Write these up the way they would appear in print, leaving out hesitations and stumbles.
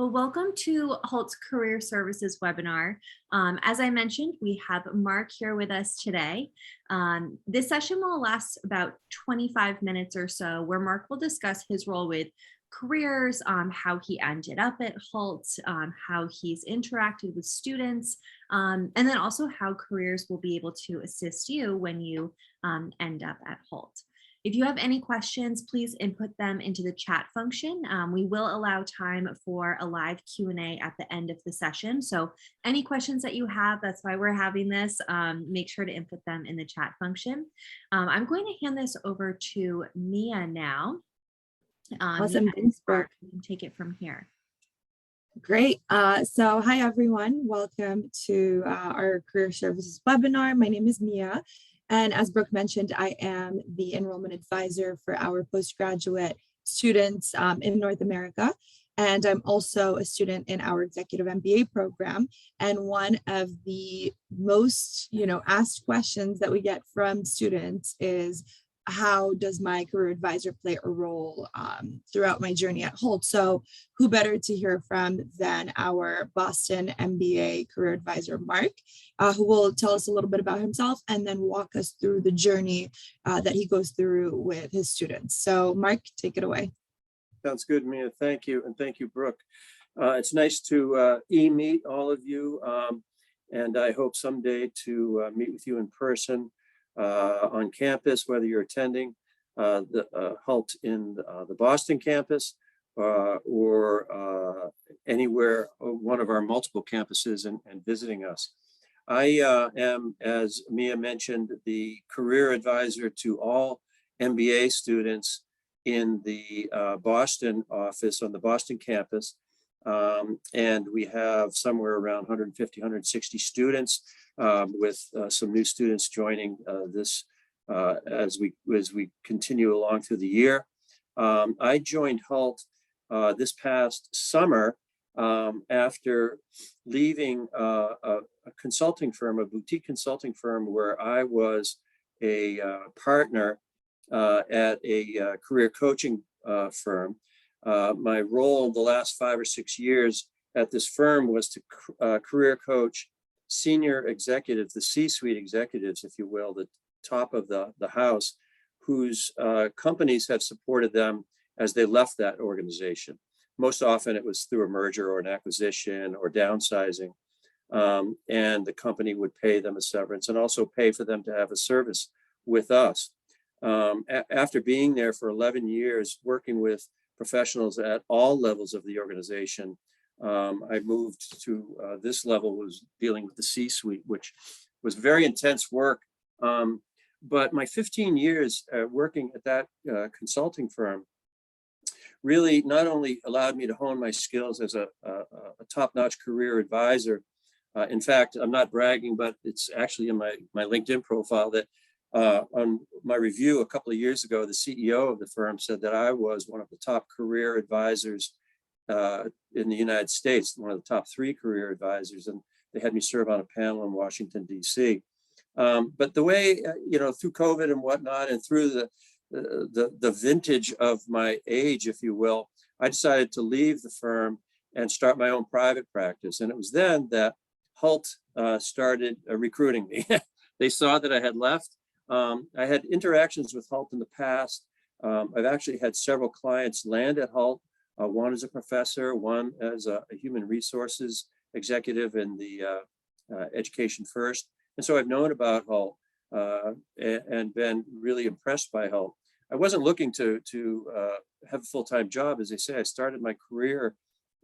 Well, welcome to Hult's Career Services webinar. As I mentioned, we have Mark here with us today. This session will last about 25 minutes or so, where Mark will discuss his role with careers, how he ended up at Hult, how he's interacted with students, and then also how careers will be able to assist you when you end up at Hult. If you have any questions, please input them into the chat function. We will allow time for a live Q&A at the end of the session. So any questions that you have, that's why we're having this, make sure to input them in the chat function. I'm going to hand this over to Mia now. Awesome, Mia, thanks, Brooke. you can take it from here. Great. So hi, everyone. Welcome to our Career Services webinar. My name is Mia. And as Brooke mentioned, I am the enrollment advisor for our postgraduate students in North America. And I'm also a student in our executive MBA program. And one of the most, asked questions that we get from students is, how does my career advisor play a role throughout my journey at Hult? So who better to hear from than our Boston MBA career advisor, Mark, who will tell us a little bit about himself and then walk us through the journey that he goes through with his students. So Mark, take it away. Sounds good, Mia. Thank you. And thank you, Brooke. It's nice to meet all of you. And I hope someday to meet with you in person. On campus, whether you're attending the Hult in the Boston campus or anywhere, one of our multiple campuses and visiting us. I am, as Mia mentioned, the career advisor to all MBA students in the Boston office on the Boston campus. And we have somewhere around 150, 160 students with some new students joining this as we continue along through the year. I joined Hult this past summer after leaving a consulting firm, a boutique consulting firm where I was a partner at a career coaching firm. My role in the last 5 or 6 years at this firm was to career coach senior executives, the C-suite executives, if you will, the top of the house, whose companies have supported them as they left that organization. Most often it was through a merger or an acquisition or downsizing. And the company would pay them a severance and also pay for them to have a service with us. After being there for 11 years, working with professionals at all levels of the organization, I moved to this level, was dealing with the C-suite, which was very intense work. But my 15 years working at that consulting firm really not only allowed me to hone my skills as a top-notch career advisor. In fact, I'm not bragging, but it's actually in my LinkedIn profile that on my review a couple of years ago, the CEO of the firm said that I was one of the top career advisors in the United States, one of the top 3 career advisors, and they had me serve on a panel in Washington, D.C. But the way, through COVID and whatnot, and through the vintage of my age, if you will, I decided to leave the firm and start my own private practice. And it was then that Hult started recruiting me. They saw that I had left. I had interactions with Hult in the past. I've actually had several clients land at Hult. One as a professor, one as a human resources executive in the Education First. And so I've known about Hult and been really impressed by Hult. I wasn't looking to have a full-time job. As I say, I started my career,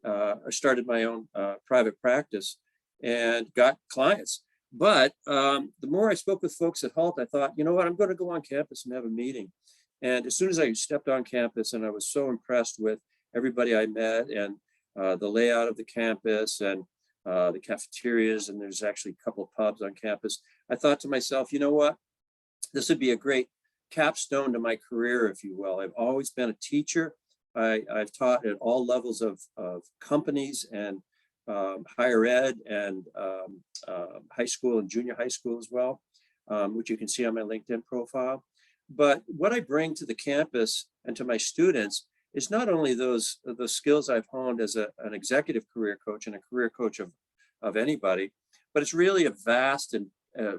I started my own private practice and got clients. But the more I spoke with folks at Hult, I thought, you know what, I'm going to go on campus and have a meeting. And as soon as I stepped on campus, and I was so impressed with everybody I met and the layout of the campus and the cafeterias, and there's actually a couple of pubs on campus, I thought to myself, you know what, this would be a great capstone to my career, if you will. I've always been a teacher. I've taught at all levels of companies and higher ed and high school and junior high school as well, which you can see on my LinkedIn profile. But what I bring to the campus and to my students is not only those skills I've honed as an executive career coach and a career coach of anybody, but it's really a vast and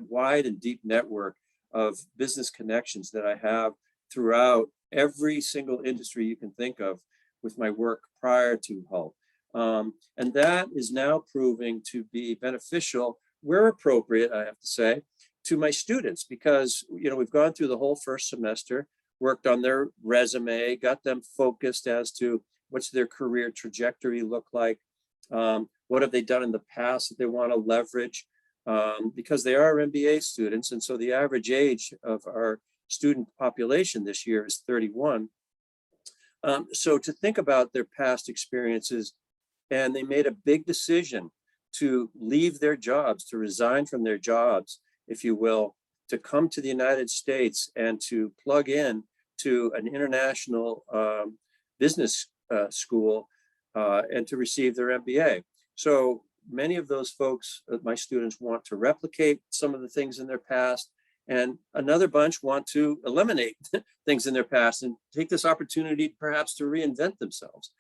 wide and deep network of business connections that I have throughout every single industry you can think of with my work prior to Hult. And that is now proving to be beneficial where appropriate, I have to say, to my students, because we've gone through the whole first semester, worked on their resume, got them focused as to what's their career trajectory look like, what have they done in the past that they want to leverage, because they are MBA students, and so the average age of our student population this year is 31. So to think about their past experiences, and they made a big decision to leave their jobs, to resign from their jobs, if you will, to come to the United States and to plug in to an international business school and to receive their MBA. So many of those folks, my students, want to replicate some of the things in their past, and another bunch want to eliminate things in their past and take this opportunity perhaps to reinvent themselves.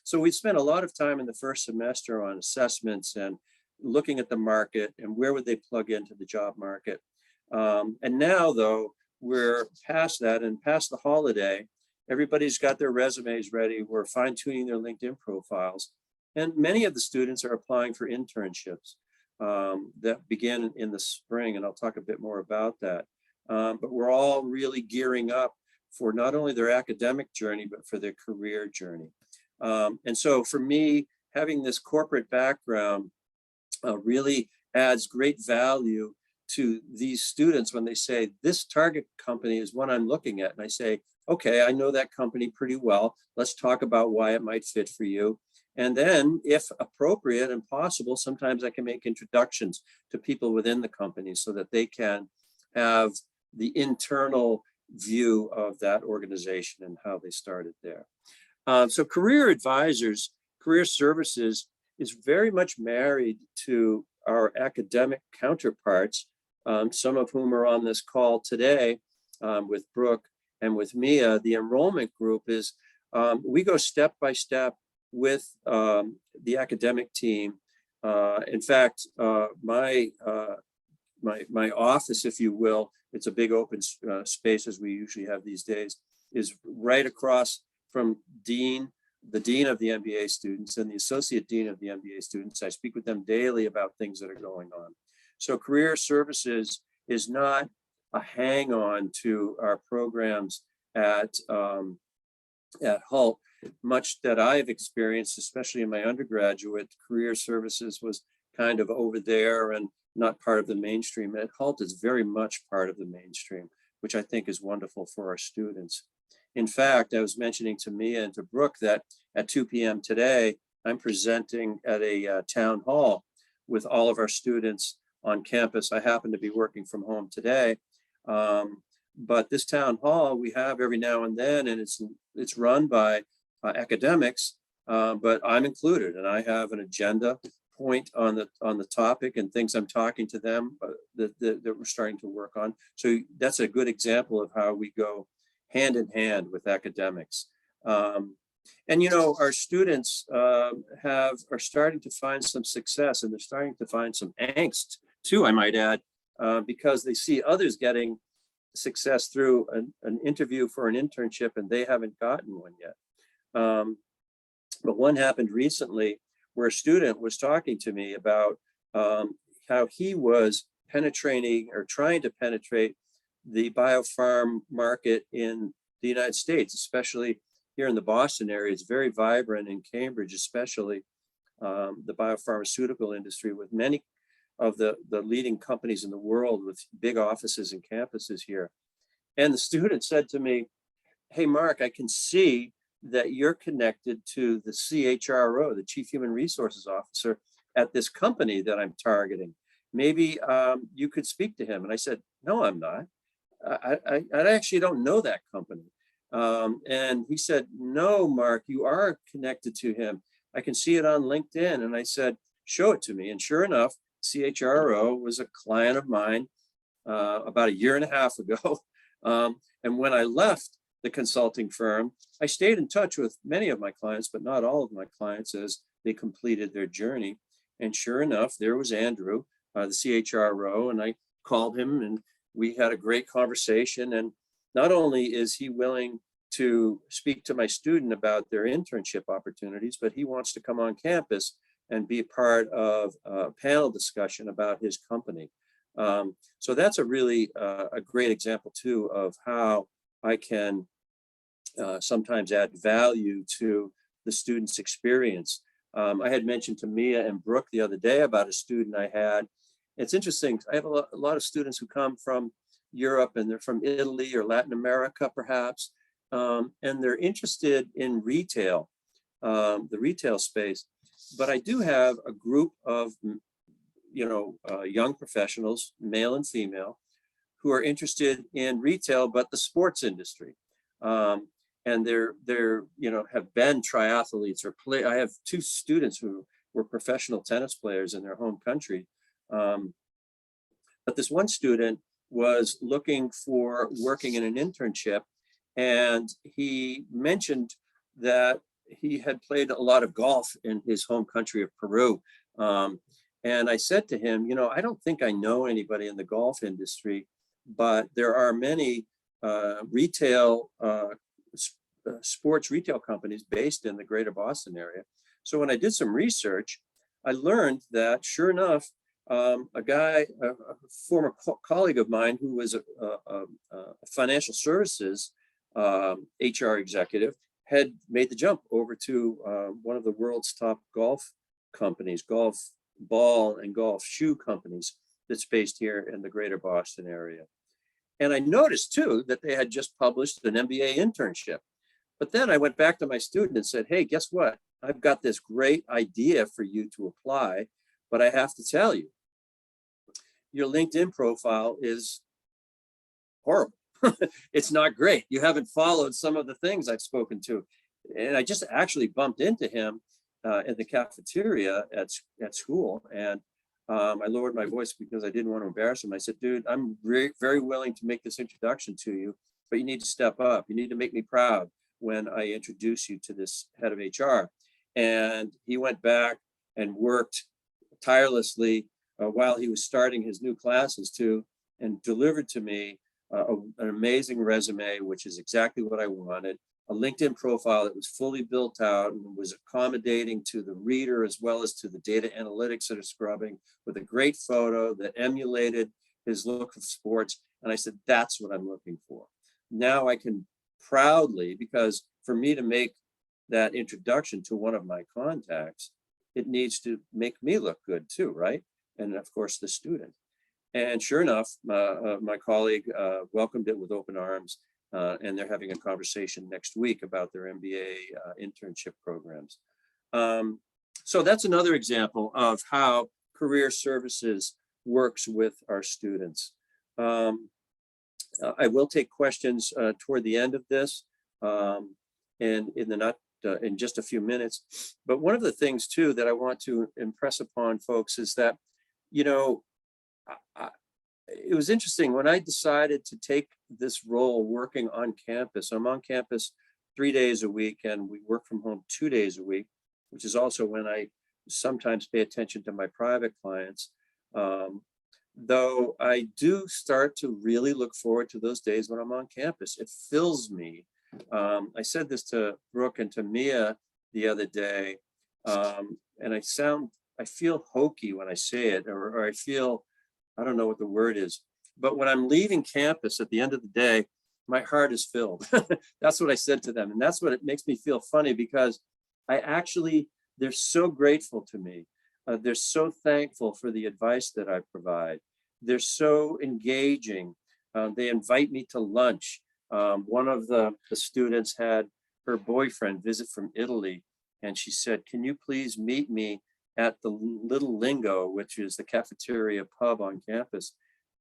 So we spent a lot of time in the first semester on assessments and looking at the market and where would they plug into the job market. And now, though, we're past that and past the holiday, everybody's got their resumes ready. We're fine-tuning their LinkedIn profiles. And many of the students are applying for internships that begin in the spring, and I'll talk a bit more about that. But we're all really gearing up for not only their academic journey, but for their career journey. And so for me, having this corporate background really adds great value to these students when they say, this target company is one I'm looking at. And I say, okay, I know that company pretty well. Let's talk about why it might fit for you. And then, if appropriate and possible, sometimes I can make introductions to people within the company so that they can have the internal view of that organization and how they started there. So career advisors, career services is very much married to our academic counterparts, some of whom are on this call today with Brooke and with Mia. The enrollment group is, we go step by step with the academic team. In fact, my office, if you will, it's a big open space as we usually have these days, is right across from the dean of the MBA students and the associate dean of the MBA students. I speak with them daily about things that are going on. So career services is not a hang on to our programs at Hult. Much that I've experienced, especially in my undergraduate, career services was kind of over there and not part of the mainstream. At Hult is very much part of the mainstream, which I think is wonderful for our students. In fact, I was mentioning to Mia and to Brooke that at 2 p.m. today, I'm presenting at a town hall with all of our students on campus. I happen to be working from home today. But this town hall we have every now and then, and it's run by academics, but I'm included, and I have an agenda point on the topic and things I'm talking to them that we're starting to work on. So that's a good example of how we go hand in hand with academics. And our students are starting to find some success, and they're starting to find some angst too, I might add, because they see others getting success through an interview for an internship and they haven't gotten one yet. But one happened recently where a student was talking to me about how he was penetrating or trying to penetrate the biopharm market in the United States, especially here in the Boston area. It's very vibrant in Cambridge, especially the biopharmaceutical industry, with many of the leading companies in the world with big offices and campuses here. And the student said to me, hey, Mark, I can see that you're connected to the CHRO, the Chief Human Resources Officer at this company that I'm targeting. Maybe you could speak to him. And I said, no, I'm not. I actually don't know that company. And he said, no, Mark, you are connected to him. I can see it on LinkedIn. And I said, show it to me. And sure enough, CHRO was a client of mine about a year and a half ago. And when I left the consulting firm, I stayed in touch with many of my clients, but not all of my clients as they completed their journey. And sure enough, there was Andrew, the CHRO, and I called him and we had a great conversation. And not only is he willing to speak to my student about their internship opportunities, but he wants to come on campus and be part of a panel discussion about his company. So that's a really a great example too of how I can sometimes add value to the student's experience. I had mentioned to Mia and Brooke the other day about a student I had. It's interesting, I have a lot of students who come from Europe and they're from Italy or Latin America perhaps, and they're interested in retail, the retail space. But I do have a group of young professionals, male and female, who are interested in retail, but the sports industry. And they're have been triathletes or play. I have two students who were professional tennis players in their home country. But this one student was looking for working in an internship, and he mentioned that he had played a lot of golf in his home country of Peru. And I said to him, I don't think I know anybody in the golf industry, but there are many retail sports retail companies based in the greater Boston area. So when I did some research, I learned that sure enough, a former colleague of mine who was a financial services HR executive had made the jump over to one of the world's top golf companies, golf ball and golf shoe companies that's based here in the greater Boston area. And I noticed too that they had just published an MBA internship. But then I went back to my student and said, hey, guess what? I've got this great idea for you to apply, but I have to tell you, your LinkedIn profile is horrible. It's not great. You haven't followed some of the things I've spoken to. And I just actually bumped into him in the cafeteria at school. And I lowered my voice because I didn't want to embarrass him. I said, dude, I'm very, very willing to make this introduction to you, but you need to step up. You need to make me proud when I introduce you to this head of HR. And he went back and worked tirelessly while he was starting his new classes too, and delivered to me an amazing resume, which is exactly what I wanted. A LinkedIn profile that was fully built out and was accommodating to the reader as well as to the data analytics that are scrubbing, with a great photo that emulated his look of sports. And I said, that's what I'm looking for. Now I can proudly, because for me to make that introduction to one of my contacts, it needs to make me look good too, right? And of course, the student. And sure enough, my colleague welcomed it with open arms. And they're having a conversation next week about their MBA internship programs. So that's another example of how career services works with our students. I will take questions toward the end of this and in just a few minutes. But one of the things too that I want to impress upon folks is that, it was interesting when I decided to take this role working on campus. I'm on campus 3 days a week and we work from home 2 days a week, which is also when I sometimes pay attention to my private clients. Though I do start to really look forward to those days when I'm on campus. It fills me. I said this to Brooke and to Mia the other day, and I feel hokey when I say it, or I feel, I don't know what the word is, but when I'm leaving campus at the end of the day, my heart is filled. That's what I said to them. And that's what it makes me feel funny, because they're so grateful to me. They're so thankful for the advice that I provide. They're so engaging. They invite me to lunch. One of the students had her boyfriend visit from Italy, and she said, can you please meet me at the Little Lingo, which is the cafeteria pub on campus,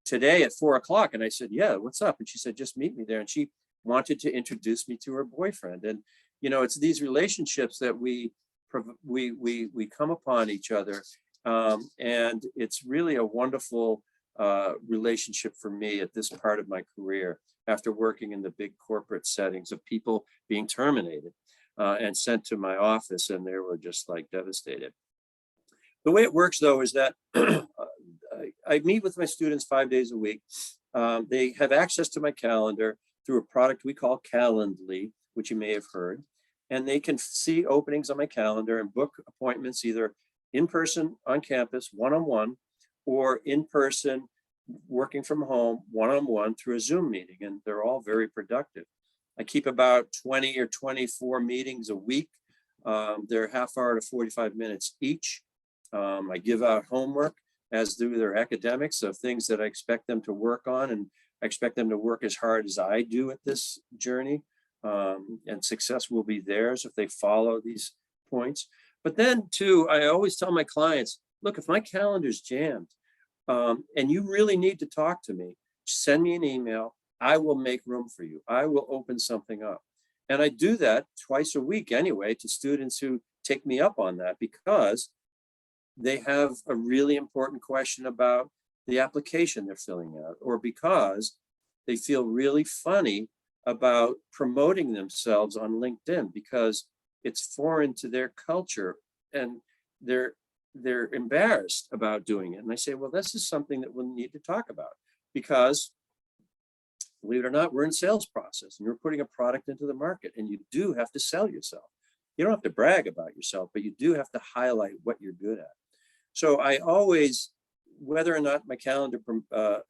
today at 4 o'clock. And I said, yeah, what's up? And she said, just meet me there. And she wanted to introduce me to her boyfriend. And, it's these relationships that we come upon each other. And it's really a wonderful relationship for me at this part of my career. after working in the big corporate settings of people being terminated and sent to my office, and they were just like devastated. The way it works though is that I meet with my students 5 days a week. They have access to my calendar through a product we call Calendly, which you may have heard. And they can see openings on my calendar and book appointments either in person on campus, one-on-one, or in person working from home, one-on-one through a Zoom meeting. And they're all very productive. I keep about 20 or 24 meetings a week. They're half hour to 45 minutes each. I give out homework, as do their academics, of things that I expect them to work on, and I expect them to work as hard as I do at this journey, and success will be theirs if they follow these points. But then too, I always tell my clients, look, if my calendar's jammed and you really need to talk to me, send me an email. I will make room for you. I will open something up. And I do that twice a week anyway to students who take me up on that, because they have a really important question about the application they're filling out, or because they feel really funny about promoting themselves on LinkedIn because it's foreign to their culture and they're embarrassed about doing it. And I say, well, this is something that we'll need to talk about, because believe it or not, we're in sales process and you're putting a product into the market, and you do have to sell yourself. You don't have to brag about yourself, but you do have to highlight what you're good at. So I always, whether or not my calendar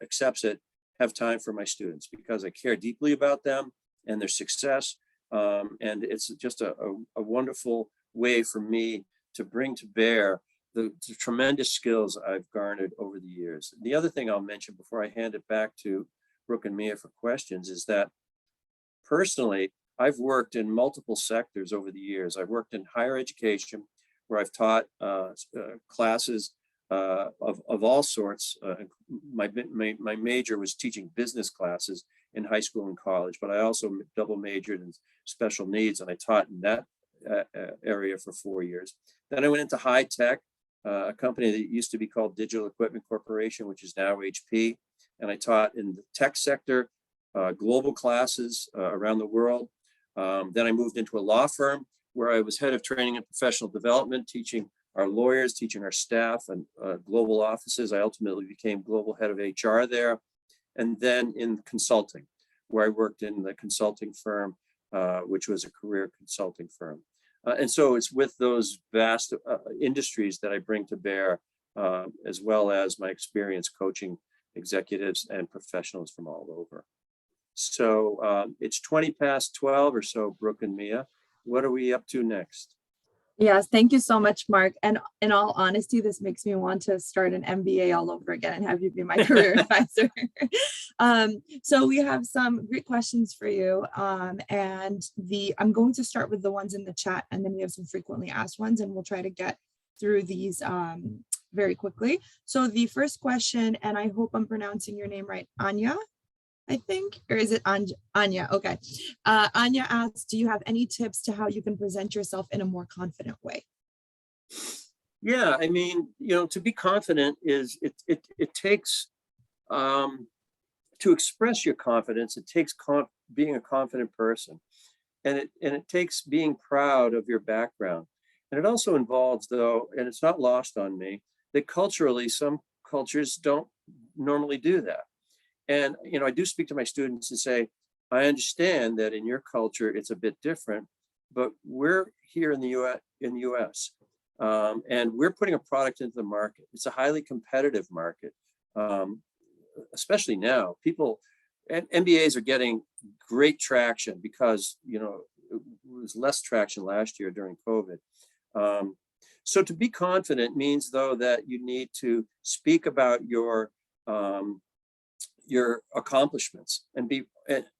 accepts it, have time for my students, because I care deeply about them and their success. And it's just a wonderful way for me to bring to bear the tremendous skills I've garnered over the years. The other thing I'll mention before I hand it back to Brooke and Mia for questions is that personally, I've worked in multiple sectors over the years. I've worked in higher education, where I've taught classes of all sorts. My major was teaching business classes in high school and college, but I also double majored in special needs, and I taught in that area for 4 years. Then I went into high tech, a company that used to be called Digital Equipment Corporation, which is now HP. And I taught in the tech sector, global classes around the world. Then I moved into a law firm where I was head of training and professional development, teaching our lawyers, teaching our staff and global offices. I ultimately became global head of HR there. And then in consulting, where I worked in the consulting firm, which was a career consulting firm. And so it's with those vast industries that I bring to bear, as well as my experience coaching executives and professionals from all over. So it's 20 past 12 or so, Brooke and Mia. What are we up to next? Yes, thank you so much, Mark. And in all honesty, this makes me want to start an MBA all over again and have you be my career advisor. So we have some great questions for you. And I'm going to start with the ones in the chat, and then we have some frequently asked ones, and we'll try to get through these very quickly. So the first question, and I hope I'm pronouncing your name right, Anya, I think, or is it Anya? Okay. Anya asks, do you have any tips to how you can present yourself in a more confident way? Yeah, I mean, to be confident is it takes to express your confidence. It takes being a confident person, and it takes being proud of your background. And it also involves, though, and it's not lost on me, that culturally, some cultures don't normally do that. And, I do speak to my students and say, I understand that in your culture, it's a bit different, but we're here in the US, and we're putting a product into the market. It's a highly competitive market, especially now. MBAs are getting great traction because, it was less traction last year during COVID. So to be confident means, though, that you need to speak about your accomplishments and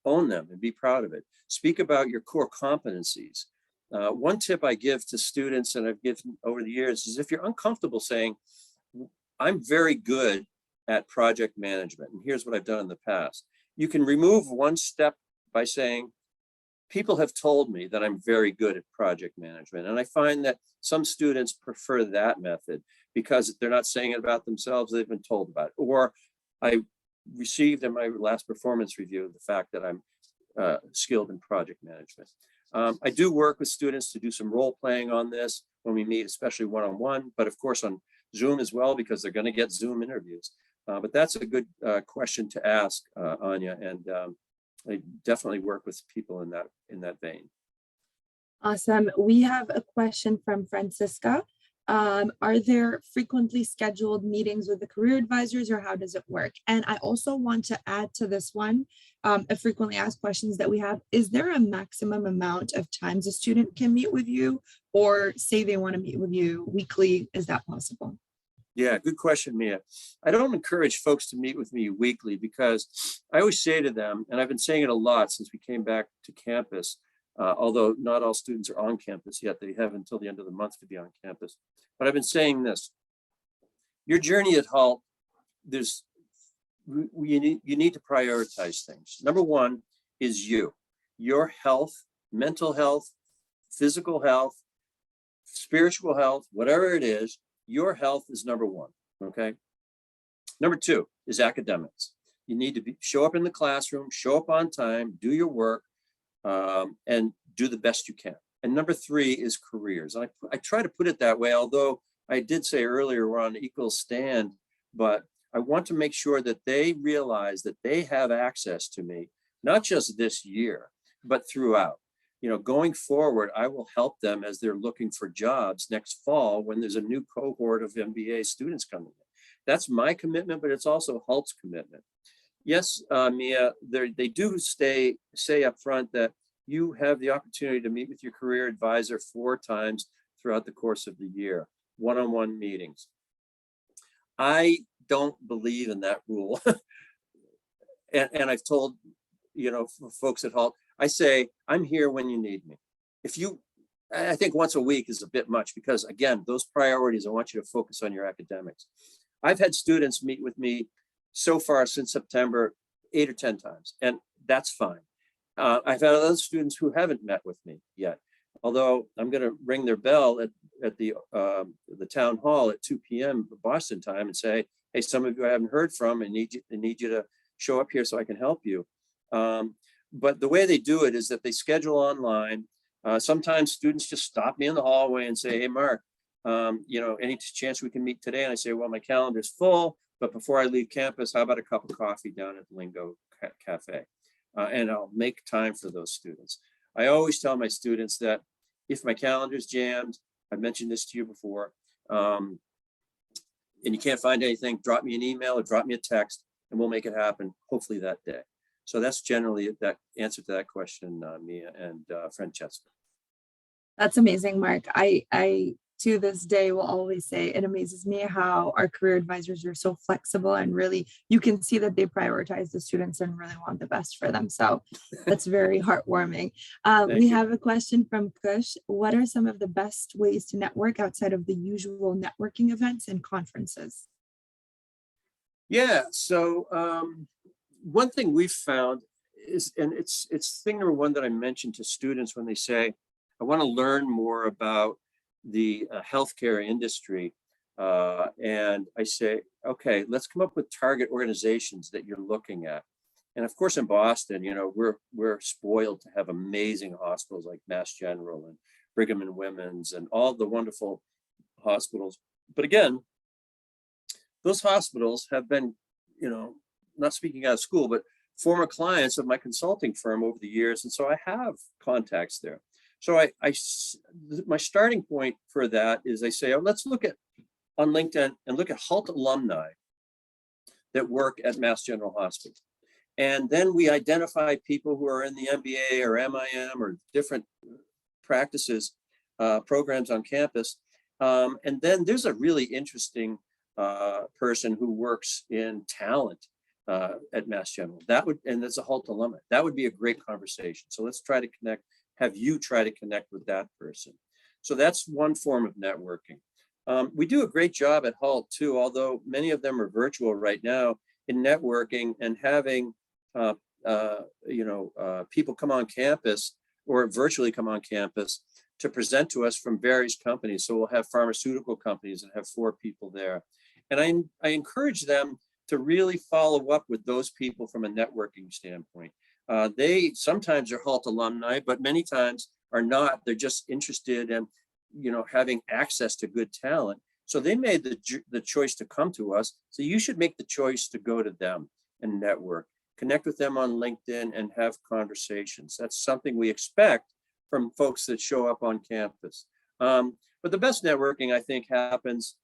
own them and be proud of it. Speak about your core competencies. One tip I give to students, and I've given over the years, is if you're uncomfortable saying, I'm very good at project management, and here's what I've done in the past, you can remove one step by saying, people have told me that I'm very good at project management. And I find that some students prefer that method because they're not saying it about themselves, they've been told about it. Or received in my last performance review the fact that I'm skilled in project management. I do work with students to do some role playing on this when we meet, especially one-on-one, but of course on Zoom as well, because they're going to get Zoom interviews. But that's a good question to ask, Anya, and I definitely work with people in that vein. Awesome. We have a question from Francisca. Are there frequently scheduled meetings with the career advisors, or how does it work? And I also want to add to this one, a frequently asked questions that we have. Is there a maximum amount of times a student can meet with you, or say they want to meet with you weekly? Is that possible? Yeah, good question, Mia. I don't encourage folks to meet with me weekly because I always say to them, and I've been saying it a lot since we came back to campus, although not all students are on campus yet. They have until the end of the month to be on campus. But I've been saying this: your journey at Hult, you need to prioritize things. Number one is your health, mental health, physical health, spiritual health, whatever it is. Your health is number one, okay? Number two is academics. You need to show up in the classroom, show up on time, do your work, and do the best you can. And number three is careers. I try to put it that way, although I did say earlier we're on equal stand, but I want to make sure that they realize that they have access to me, not just this year, but throughout. You know, going forward, I will help them as they're looking for jobs next fall when there's a new cohort of MBA students coming in. That's my commitment, but it's also Hult's commitment. Yes, Mia, they do say up front that you have the opportunity to meet with your career advisor 4 times throughout the course of the year, one-on-one meetings. I don't believe in that rule. and I've told, folks at Hult, I say, I'm here when you need me. I think once a week is a bit much because, again, those priorities, I want you to focus on your academics. I've had students meet with me so far since September 8 or 10 times, and that's fine. I've had other students who haven't met with me yet, although I'm going to ring their bell at the town hall at 2 p.m. Boston time and say, hey, some of you I haven't heard from, I need you to show up here so I can help you. But the way they do it is that they schedule online. Sometimes students just stop me in the hallway and say, hey, Mark, any chance we can meet today? And I say, well, my calendar's full, but before I leave campus, how about a cup of coffee down at Lingo Cafe? And I'll make time for those students. I always tell my students that if my calendar's jammed, I've mentioned this to you before, and you can't find anything, drop me an email or drop me a text and we'll make it happen, hopefully that day. So that's generally that answer to that question, Mia and Francesca. That's amazing, Mark. I to this day will always say it amazes me how our career advisors are so flexible, and really you can see that they prioritize the students and really want the best for them. So that's very heartwarming. We have a question from Kush. What are some of the best ways to network outside of the usual networking events and conferences? Yeah, so one thing we've found is, and it's thing number one that I mentioned to students when they say, I want to learn more about the healthcare industry. And I say, okay, let's come up with target organizations that you're looking at. And of course, in Boston, we're spoiled to have amazing hospitals like Mass General and Brigham and Women's and all the wonderful hospitals. But again, those hospitals have been, not speaking out of school, but former clients of my consulting firm over the years. And so I have contacts there. So my starting point for that is I say, let's look at on LinkedIn and look at Hult alumni that work at Mass General Hospital. And then we identify people who are in the MBA or MIM or different practices, programs on campus. And then there's a really interesting person who works in talent at Mass General. And that's a Hult alumni. That would be a great conversation. So let's try to have you try to connect with that person. So that's one form of networking. We do a great job at Hult too, although many of them are virtual right now, in networking and having people come on campus or virtually come on campus to present to us from various companies. So we'll have pharmaceutical companies and have 4 people there. And I encourage them to really follow up with those people from a networking standpoint. They sometimes are Hult alumni, but many times are not. They're just interested in, having access to good talent. So they made the choice to come to us. So you should make the choice to go to them and network, connect with them on LinkedIn and have conversations. That's something we expect from folks that show up on campus. But the best networking, I think, happens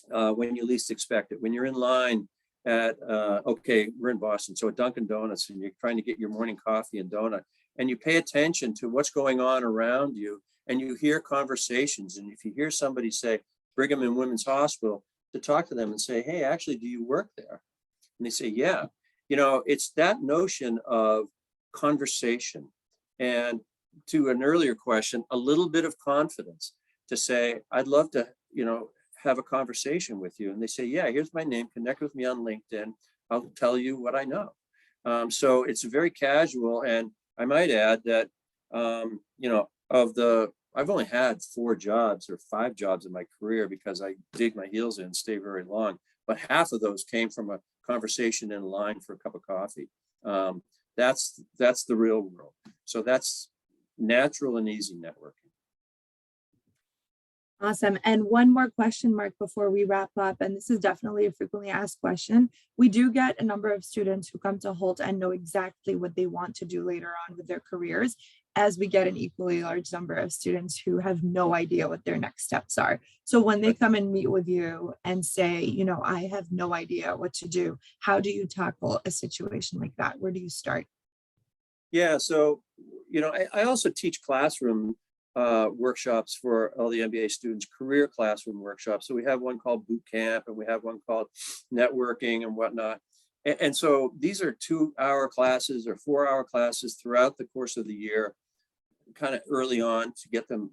when you least expect it. When you're in line at, okay, we're in Boston, so at Dunkin' Donuts, and you're trying to get your morning coffee and donut, and you pay attention to what's going on around you, and you hear conversations. And if you hear somebody say Brigham and Women's Hospital, to talk to them and say, hey, actually, do you work there? And they say, yeah. It's that notion of conversation. And to an earlier question, a little bit of confidence to say, I'd love to, have a conversation with you. And they say, yeah, here's my name, connect with me on LinkedIn. I'll tell you what I know. So it's very casual. And I might add that, I've only had 4 jobs or 5 jobs in my career because I dig my heels in and stay very long. But half of those came from a conversation in line for a cup of coffee. That's the real world. So that's natural and easy networking. Awesome. And one more question, Mark, before we wrap up, and this is definitely a frequently asked question. We do get a number of students who come to Hult and know exactly what they want to do later on with their careers, as we get an equally large number of students who have no idea what their next steps are. So when they come and meet with you and say, I have no idea what to do, how do you tackle a situation like that? Where do you start? Yeah, so, I also teach classroom workshops for all the MBA students, career classroom workshops. So we have one called boot camp and we have one called networking and whatnot. And so these are 2-hour classes or 4-hour classes throughout the course of the year, kind of early on to get them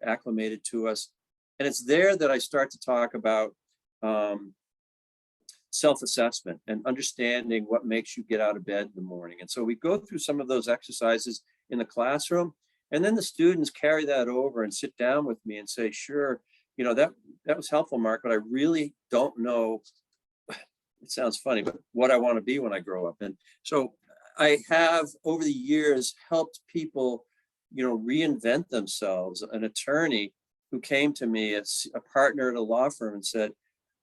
acclimated to us. And it's there that I start to talk about self-assessment and understanding what makes you get out of bed in the morning. And so we go through some of those exercises in the classroom. And then the students carry that over and sit down with me and say, sure, that was helpful, Mark, but I really don't know, it sounds funny, but what I want to be when I grow up. And so I have over the years helped people, reinvent themselves. An attorney who came to me as a partner at a law firm and said,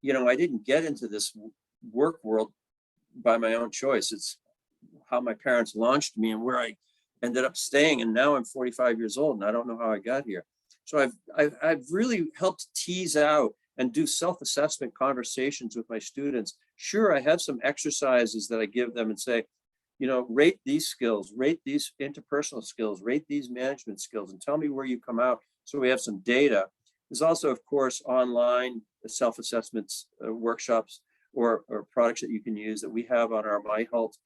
I didn't get into this work world by my own choice. It's how my parents launched me and where I ended up staying, and now I'm 45 years old and I don't know how I got here. So I've really helped tease out and do self-assessment conversations with my students. Sure, I have some exercises that I give them and say, rate these skills, rate these interpersonal skills, rate these management skills, and tell me where you come out. So we have some data. There's also, of course, online self-assessments workshops or products that you can use that we have on our My Hult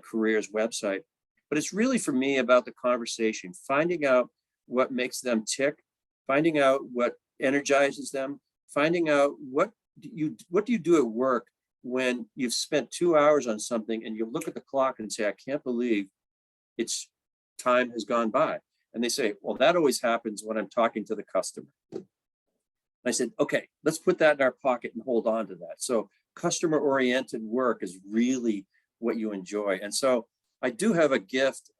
Careers website. But it's really for me about the conversation, finding out what makes them tick, finding out what energizes them, finding out what do you do at work when you've spent 2 hours on something and you look at the clock and say, I can't believe it's time has gone by. And they say, well, that always happens when I'm talking to the customer. And I said, okay, let's put that in our pocket and hold on to that. So customer-oriented work is really what you enjoy. And so I do have a gift,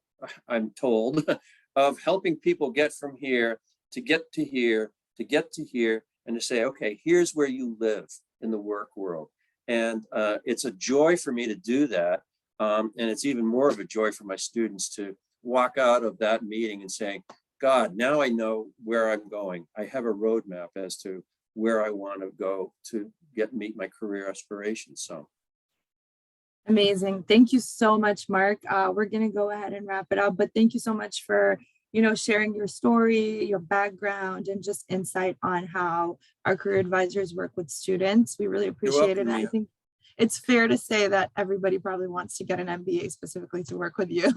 I'm told, of helping people get from here to get to here, to get to here, and to say, okay, here's where you live in the work world. And it's a joy for me to do that. And it's even more of a joy for my students to walk out of that meeting and saying, God, now I know where I'm going. I have a roadmap as to where I want to go to meet my career aspirations. So. Amazing. Thank you so much, Mark. We're going to go ahead and wrap it up, but thank you so much for, sharing your story, your background, and just insight on how our career advisors work with students. We really appreciate it. And I think it's fair to say that everybody probably wants to get an MBA specifically to work with you.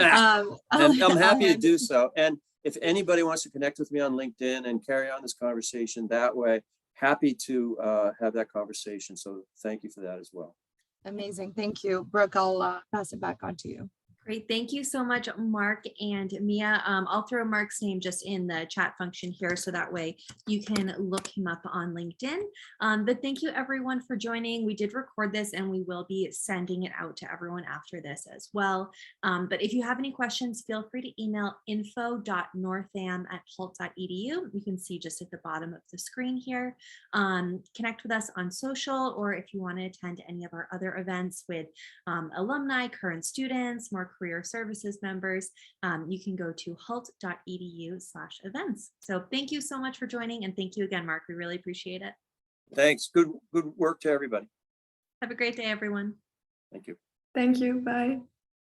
I'm happy to do so. And if anybody wants to connect with me on LinkedIn and carry on this conversation that way, happy to have that conversation. So thank you for that as well. Amazing. Thank you. Brooke, I'll pass it back on to you. Great. Thank you so much, Mark and Mia. I'll throw Mark's name just in the chat function here so that way you can look him up on LinkedIn. But thank you everyone for joining. We did record this and we will be sending it out to everyone after this as well. But if you have any questions, feel free to email info.northam@hult.edu. You can see just at the bottom of the screen here. Connect with us on social, or if you want to attend any of our other events with alumni, current students, more career services members, you can go to hult.edu/events. So thank you so much for joining, and thank you again, Mark. We really appreciate it. Thanks. Good work to everybody. Have a great day, everyone. Thank you. Thank you. Bye.